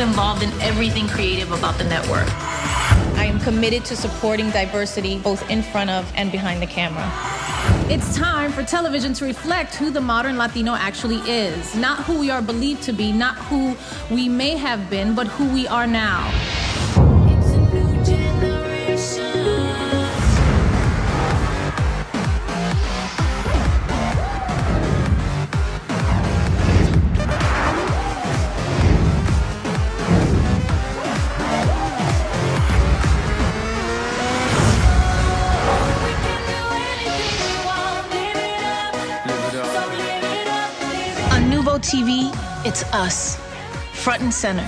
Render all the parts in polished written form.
involved in everything creative about the network. I am committed to supporting diversity both in front of and behind the camera. It's time for television to reflect who the modern Latino actually is. Not who we are believed to be, not who we may have been, but who we are now. It's a new generation. On NUVOtv, it's us, front and center.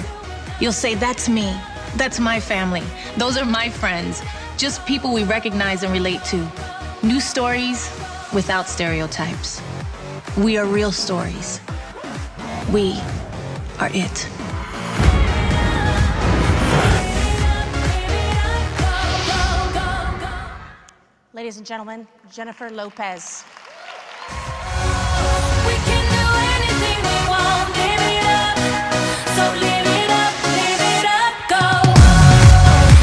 You'll say, that's me, that's my family, those are my friends, just people we recognize and relate to. New stories without stereotypes. We are real stories. We are it. Ladies and gentlemen, Jennifer Lopez. We can do anything we want, live it up. So live it up, go.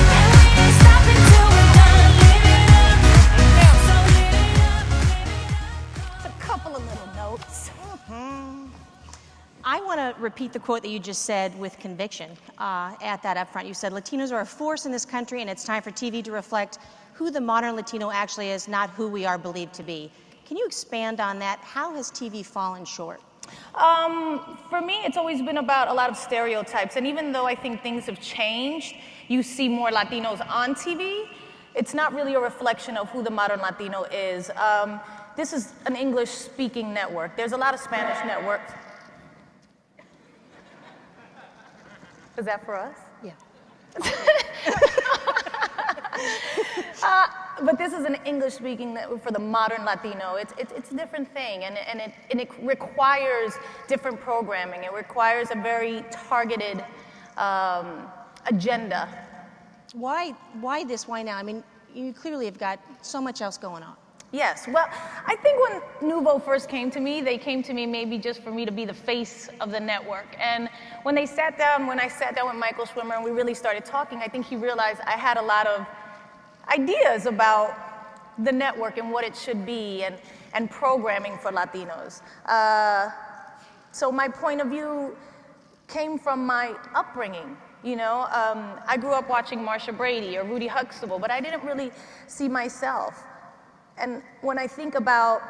And we ain't stopping till we're done, live it up. So live it up. A couple of little notes. I want to repeat the quote that you just said with conviction at that up front. You said, Latinos are a force in this country, and it's time for TV to reflect who the modern Latino actually is, not who we are believed to be. Can you expand on that? How has TV fallen short? For me, it's always been about a lot of stereotypes. And even though I think things have changed, you see more Latinos on TV, it's not really a reflection of who the modern Latino is. This is an English-speaking network. There's a lot of Spanish networks. Is that for us? Yeah. But this is an English-speaking network for the modern Latino. It's a different thing, and it requires different programming. It requires a very targeted agenda. Why this? Why now? I mean, you clearly have got so much else going on. Yes, well, I think when Nuvo first came to me, they came to me maybe just for me to be the face of the network. And when I sat down with Michael Schwimmer and we really started talking, I think he realized I had a lot of ideas about the network and what it should be and programming for Latinos. So my point of view came from my upbringing. You know, I grew up watching Marsha Brady or Rudy Huxtable, but I didn't really see myself. And when I think about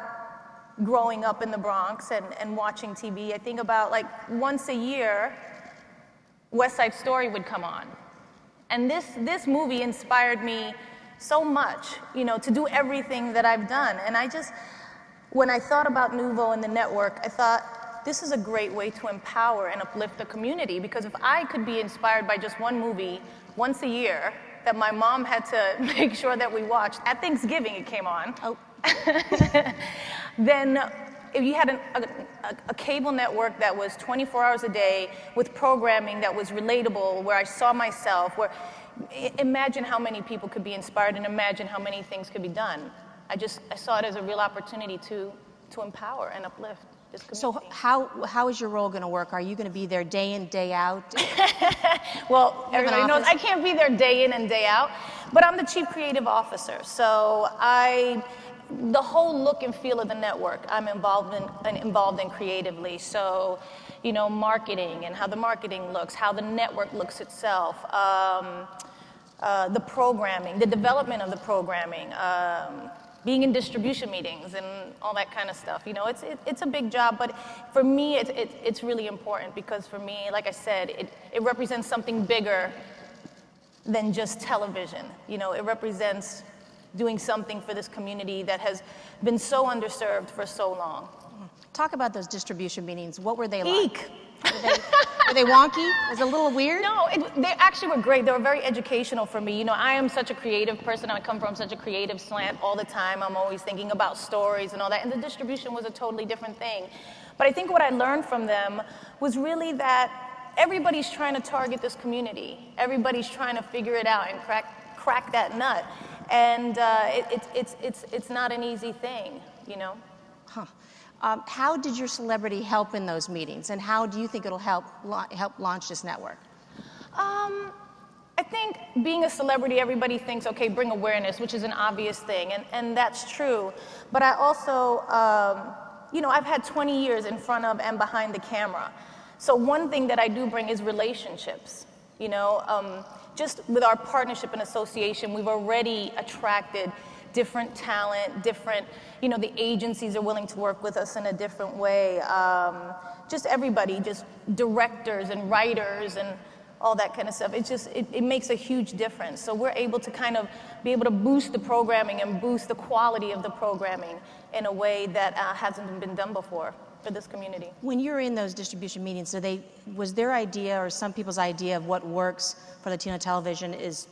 growing up in the Bronx and watching TV, I think about, like, once a year, West Side Story would come on. And this movie inspired me so much, you know, to do everything that I've done. And when I thought about Nuvo and the network, I thought, this is a great way to empower and uplift the community, because if I could be inspired by just one movie once a year that my mom had to make sure that we watched, at Thanksgiving it came on, then if you had a cable network that was 24 hours a day with programming that was relatable, where I saw myself, imagine how many people could be inspired and imagine how many things could be done. I saw it as a real opportunity to empower and uplift this community. So how is your role going to work? Are you going to be there day in, day out? Well, everybody knows I can't be there day in and day out, but I'm the Chief Creative Officer. So the whole look and feel of the network, I'm involved in creatively. So, you know, marketing and how the marketing looks, how the network looks itself, the programming, the development of the programming, being in distribution meetings and all that kind of stuff. You know, it's a big job, but for me, it's really important, because for me, like I said, it represents something bigger than just television. You know, it represents doing something for this community that has been so underserved for so long. Talk about those distribution meetings. What were they like? Eek! Were they wonky? Was it a little weird? No, they actually were great. They were very educational for me. You know, I am such a creative person. I come from such a creative slant all the time. I'm always thinking about stories and all that. And the distribution was a totally different thing. But I think what I learned from them was really that everybody's trying to target this community. Everybody's trying to figure it out and crack that nut. And it's not an easy thing, you know? Huh. How did your celebrity help in those meetings, and how do you think it'll help launch this network? I think being a celebrity, everybody thinks, okay, bring awareness, which is an obvious thing, and that's true. But I also, you know, I've had 20 years in front of and behind the camera. So one thing that I do bring is relationships. You know, just with our partnership and association, we've already attracted different talent, different, you know, the agencies are willing to work with us in a different way. Just everybody, just directors and writers and all that kind of stuff. It's just, it makes a huge difference. So we're able to kind of be able to boost the programming and boost the quality of the programming in a way that hasn't been done before for this community. When you're in those distribution meetings, was their idea or some people's idea of what works for Latino television is,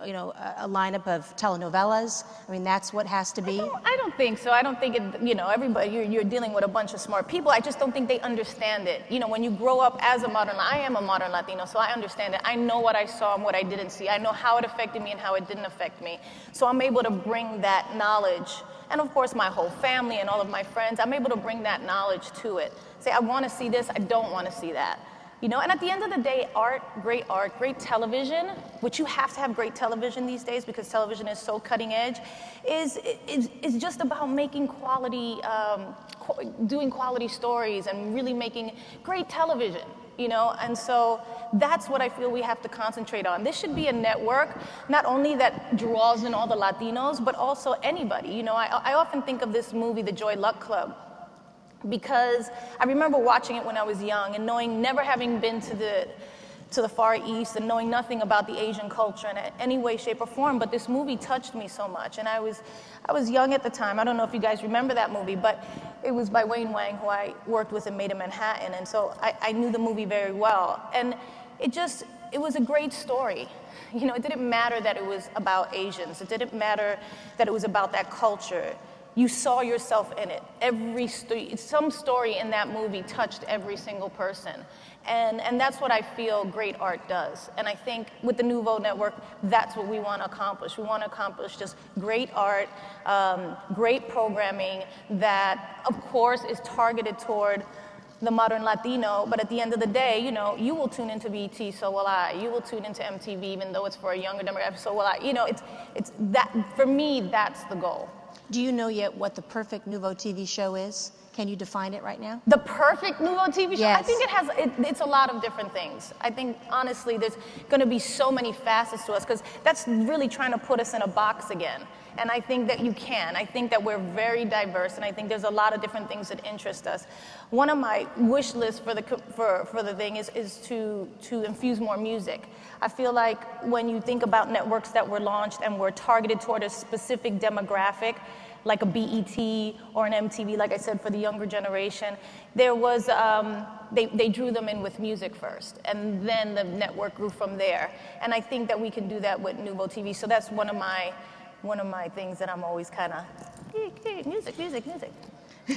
you know, a lineup of telenovelas? I mean, that's what has to be? I don't think so. I don't think it, you know, everybody, you're dealing with a bunch of smart people. I just don't think they understand it. You know, when you grow up as I am a modern Latino, so I understand it. I know what I saw and what I didn't see. I know how it affected me and how it didn't affect me. So I'm able to bring that knowledge, and of course my whole family and all of my friends, I'm able to bring that knowledge to it. Say, I want to see this, I don't want to see that. You know, and at the end of the day, art, great television, which you have to have great television these days because television is so cutting edge, is just about making quality, doing quality stories and really making great television, you know? And so that's what I feel we have to concentrate on. This should be a network, not only that draws in all the Latinos, but also anybody. You know, I often think of this movie, The Joy Luck Club, because I remember watching it when I was young and knowing, never having been to the Far East and knowing nothing about the Asian culture in any way, shape, or form, but this movie touched me so much. And I was young at the time. I don't know if you guys remember that movie, but it was by Wayne Wang, who I worked with in Made in Manhattan, and so I knew the movie very well. And it was a great story. You know, it didn't matter that it was about Asians. It didn't matter that it was about that culture. You saw yourself in it. Some story in that movie touched every single person. And that's what I feel great art does. And I think with the Nuvo Network, that's what we want to accomplish. We want to accomplish just great art, great programming that, of course, is targeted toward the modern Latino, but at the end of the day, you know, you will tune into BET, so will I. You will tune into MTV, even though it's for a younger demographic, so will I. You know, it's that, for me, that's the goal. Do you know yet what the perfect NUVOtv show is? Can you define it right now? The perfect NUVOtv show? Yes. I think it's a lot of different things. I think, honestly, there's going to be so many facets to us, because that's really trying to put us in a box again. And I think that you can. I think that we're very diverse, and I think there's a lot of different things that interest us. One of my wish lists for the thing is to infuse more music. I feel like when you think about networks that were launched and were targeted toward a specific demographic, like a BET or an MTV, like I said, for the younger generation, there was, they drew them in with music first, and then the network grew from there. And I think that we can do that with NUVOtv. So that's one of my things that I'm always kind of, music.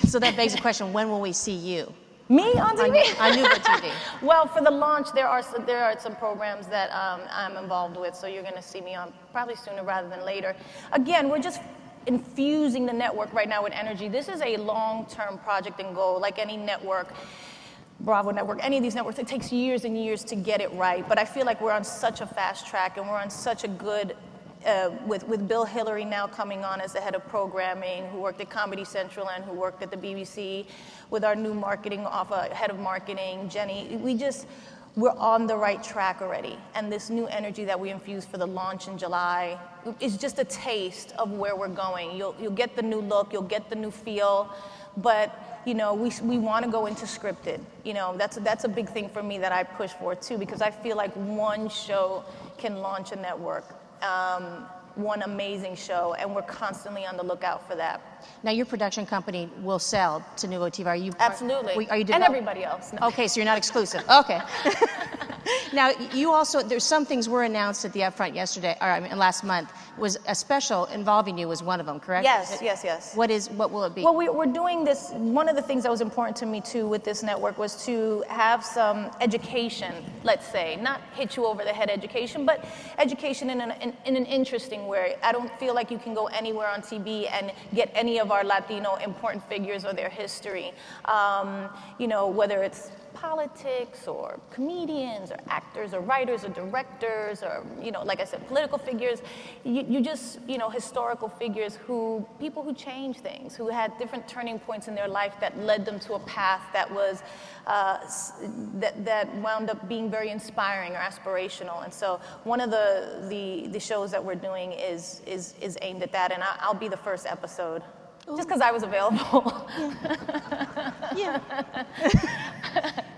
So that begs the question, when will we see you? Me on TV? On NUVOtv. Well, for the launch, there are some programs that I'm involved with, so you're going to see me on probably sooner rather than later. Again, we're just infusing the network right now with energy. This is a long-term project and goal, like any network, Bravo Network, any of these networks. It takes years and years to get it right, but I feel like we're on such a fast track, and we're on such a good, with Bill Hillary now coming on as the head of programming, who worked at Comedy Central and who worked at the BBC, with our new head of marketing, Jenny. We're on the right track already. And this new energy that we infuse for the launch in July is just a taste of where we're going. You'll get the new look, you'll get the new feel, but you know, we want to go into scripted. You know, that's a big thing for me that I push for too, because I feel like one show can launch a network. One amazing show, and we're constantly on the lookout for that. Now, your production company will sell to NUVOtv. Are you? Absolutely. Are you and everybody else. No. Okay, so you're not exclusive. Okay. Now, you also, there's some things were announced at the Upfront yesterday, or I mean, last month. Was a special involving you was one of them, correct? Yes. What will it be? Well, we're doing this. One of the things that was important to me too with this network was to have some education, let's say, not hit you over the head education, but education in an interesting way. I don't feel like you can go anywhere on TV and get any of our Latino important figures or their history. You know, whether it's politics or comedians or actors or writers or directors or, like I said, political figures. You just, historical figures people who changed things, who had different turning points in their life that led them to a path that was, that wound up being very inspiring or aspirational. And so one of the shows that we're doing is aimed at that, and I'll be the first episode. Ooh. Just because I was available. Yeah.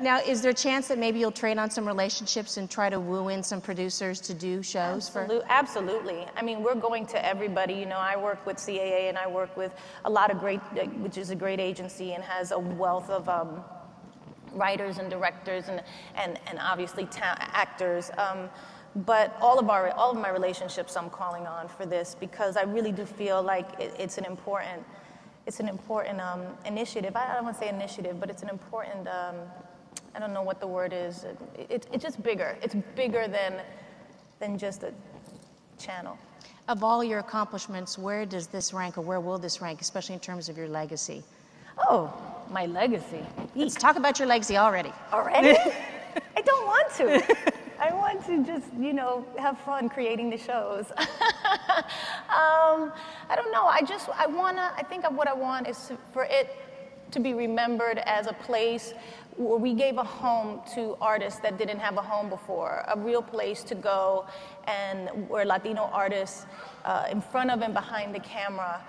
Now, is there a chance that maybe you'll trade on some relationships and try to woo in some producers to do shows? Absolutely. I mean, we're going to everybody. I work with CAA, and I work with a lot of which is a great agency and has a wealth of writers and directors and obviously actors. But all of my relationships I'm calling on for this, because I really do feel like it's an important initiative. I don't want to say initiative, but it's an important, I don't know what the word is. It's just bigger. It's bigger than just a channel. Of all your accomplishments, where does this rank, or where will this rank, especially in terms of your legacy? Oh, my legacy. Let's talk about your legacy already. Already? I don't want to. I want to just, have fun creating the shows. I don't know. I think what I want is for it to be remembered as a place where we gave a home to artists that didn't have a home before, a real place to go, and where Latino artists in front of and behind the camera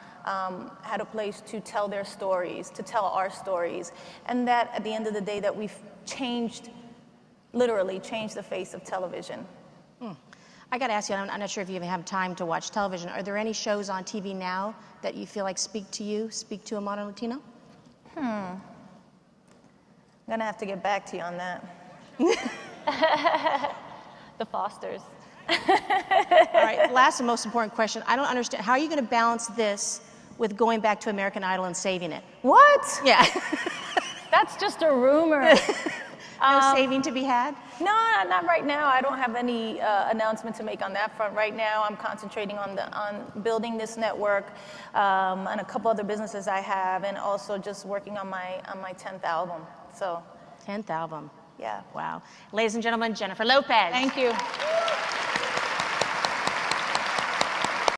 had a place to tell their stories, to tell our stories, and that at the end of the day that we've literally changed the face of television. I got to ask you, I'm not sure if you even have time to watch television. Are there any shows on TV now that you feel like speak to a modern Latino? I'm going to have to get back to you on that. The Fosters. All right, last and most important question. I don't understand. How are you going to balance this with going back to American Idol and saving it? What? Yeah. That's just a rumor. No saving to be had? No, not right now. I don't have any announcement to make on that front right now. I'm concentrating on building this network and a couple other businesses I have, and also just working on my 10th album. So 10th album. Yeah. Wow. Ladies and gentlemen, Jennifer Lopez. Thank you.